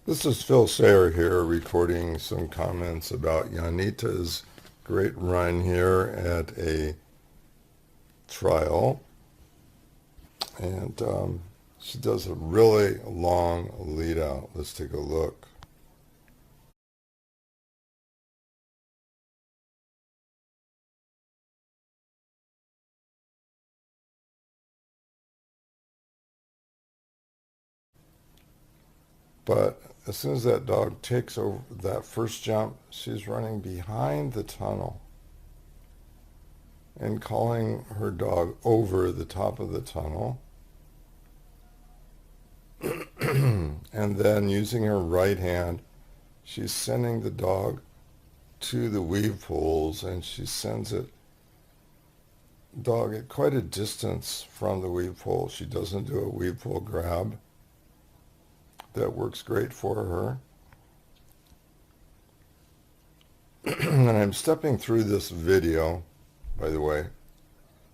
This is Phil Sayer here, recording some comments about Janita's great run here at a trial. And she does a really long lead out. Let's take a look. But as soon as that dog takes over that first jump, she's running behind the tunnel and calling her dog over the top of the tunnel. And then using her right hand, she's sending the dog to the weave pools, and she sends it dog at quite a distance from the weave pool. She doesn't do a weave pool grab. That works great for her. And I'm stepping through this video, by the way.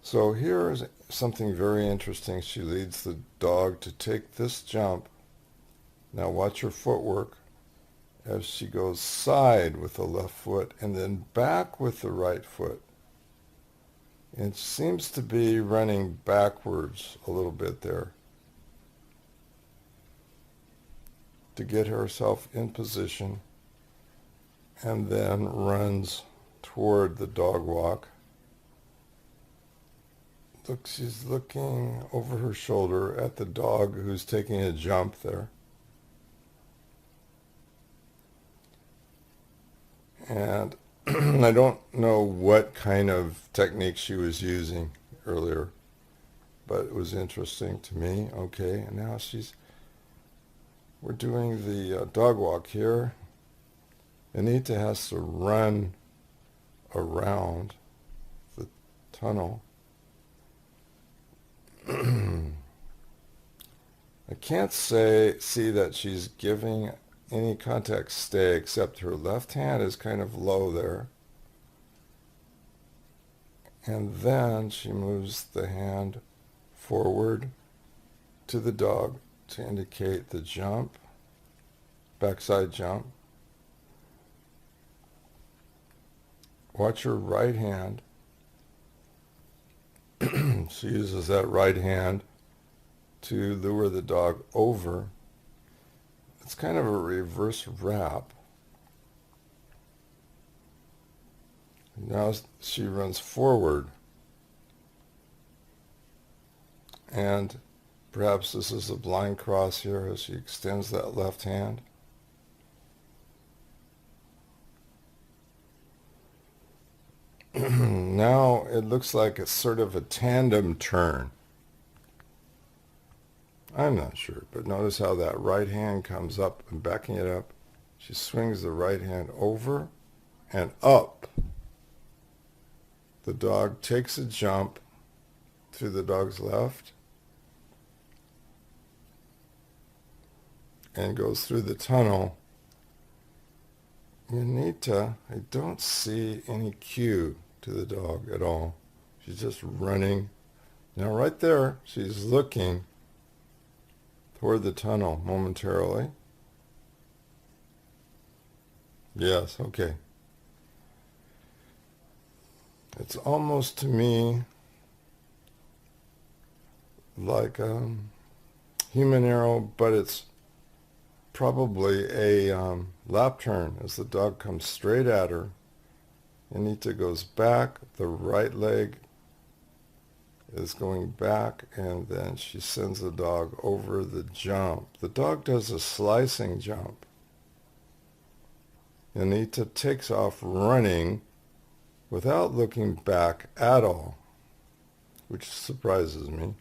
So here is something very interesting. She leads the dog to take this jump. Now watch her footwork as she goes side with the left foot and then back with the right foot. It seems to be running backwards a little bit there to get herself in position, and then runs toward the dog walk. Look, she's looking over her shoulder at the dog who's taking a jump there. And I don't know what kind of technique she was using earlier, but it was interesting to me. Okay, and now we're doing the dog walk here. Janita has to run around the tunnel. I can't see that she's giving any contact stay, except her left hand is kind of low there. And then she moves the hand forward to the dog to indicate the jump, backside jump. Watch her right hand. She uses that right hand to lure the dog over. It's kind of a reverse wrap. Now she runs forward. And perhaps this is a blind cross here as she extends that left hand. Now it looks like it's sort of a tandem turn. I'm not sure, but notice how that right hand comes up and backing it up. She swings the right hand over and up. The dog takes a jump to the dog's left and goes through the tunnel. Janita, I don't see any cue to the dog at all. She's just running. Now right there, she's looking toward the tunnel momentarily. Yes, okay. It's almost to me like a human arrow, but it's probably a lap turn as the dog comes straight at her. Janita goes back, the right leg is going back, and then she sends the dog over the jump. The dog does a slicing jump. Janita takes off running without looking back at all, which surprises me,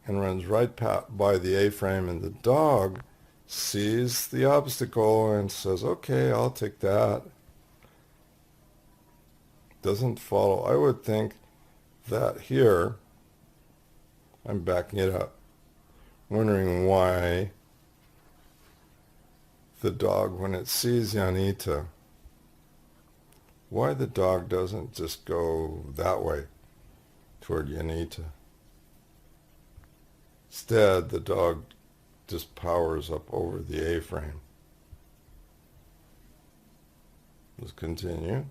and runs right by the A-frame, and the dog sees the obstacle and says, okay, I'll take that. Doesn't follow. I would think that here, I'm backing it up, wondering why the dog, when it sees Janita, why the dog doesn't just go that way toward Janita. Instead, the dog just powers up over the A-frame. Let's continue.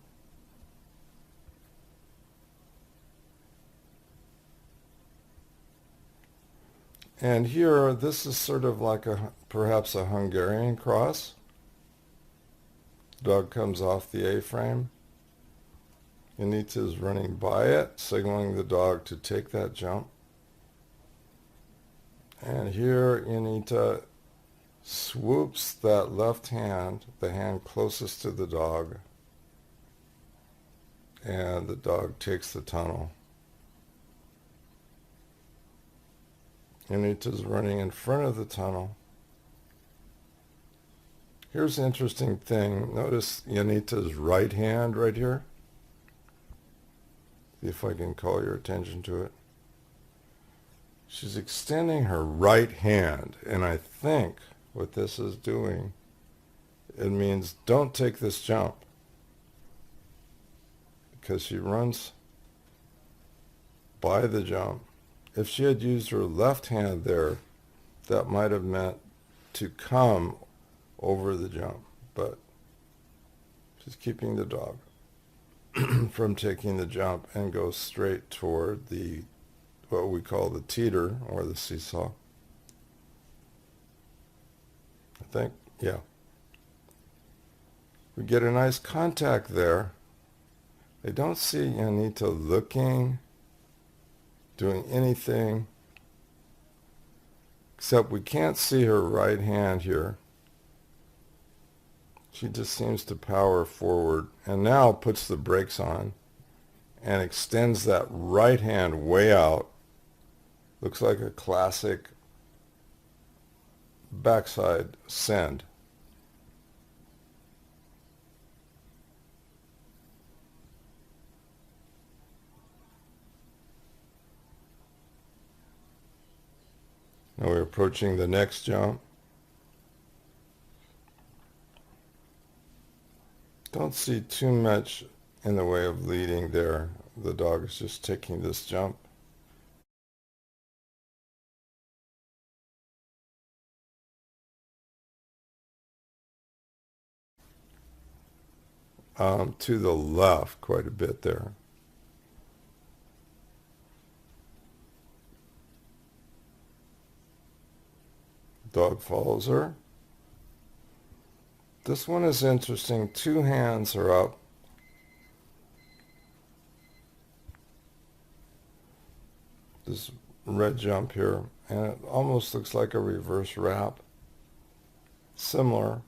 And here, this is sort of like perhaps a Hungarian cross. Dog comes off the A-frame. Janita is running by it, signaling the dog to take that jump. And here, Janita swoops that left hand, the hand closest to the dog, and the dog takes the tunnel. Janita's running in front of the tunnel. Here's an interesting thing. Notice Janita's right hand right here. See if I can call your attention to it. She's extending her right hand, and I think what this is doing, it means don't take this jump, because she runs by the jump. If she had used her left hand there, that might have meant to come over the jump, but she's keeping the dog from taking the jump and goes straight toward what we call the teeter or the seesaw. I think, yeah. We get a nice contact there. I don't see Janita looking, doing anything, except we can't see her right hand here. She just seems to power forward and now puts the brakes on and extends that right hand way out. Looks like a classic backside send. Now we're approaching the next jump. Don't see too much in the way of leading there. The dog is just taking this jump. To the left quite a bit there. Dog follows her. This one is interesting. Two hands are up. This red jump here, and it almost looks like a reverse wrap. Similar.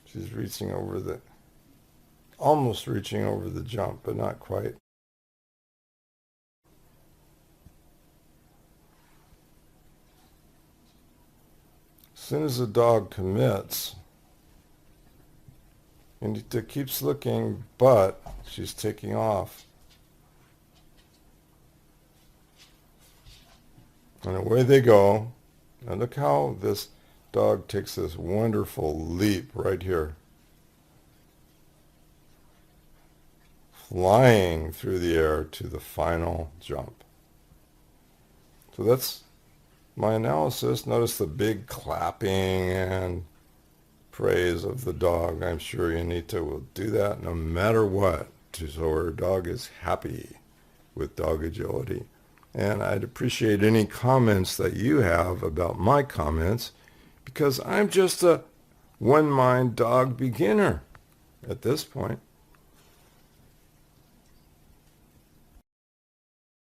She's reaching over almost reaching over the jump, but not quite. As soon as the dog commits, Janita keeps looking, but she's taking off. And away they go. And look how this dog takes this wonderful leap right here. Flying through the air to the final jump. So that's my analysis. Notice the big clapping and praise of the dog. I'm sure Janita will do that no matter what, so her dog is happy with dog agility. And I'd appreciate any comments that you have about my comments, because I'm just a one-mind dog beginner at this point.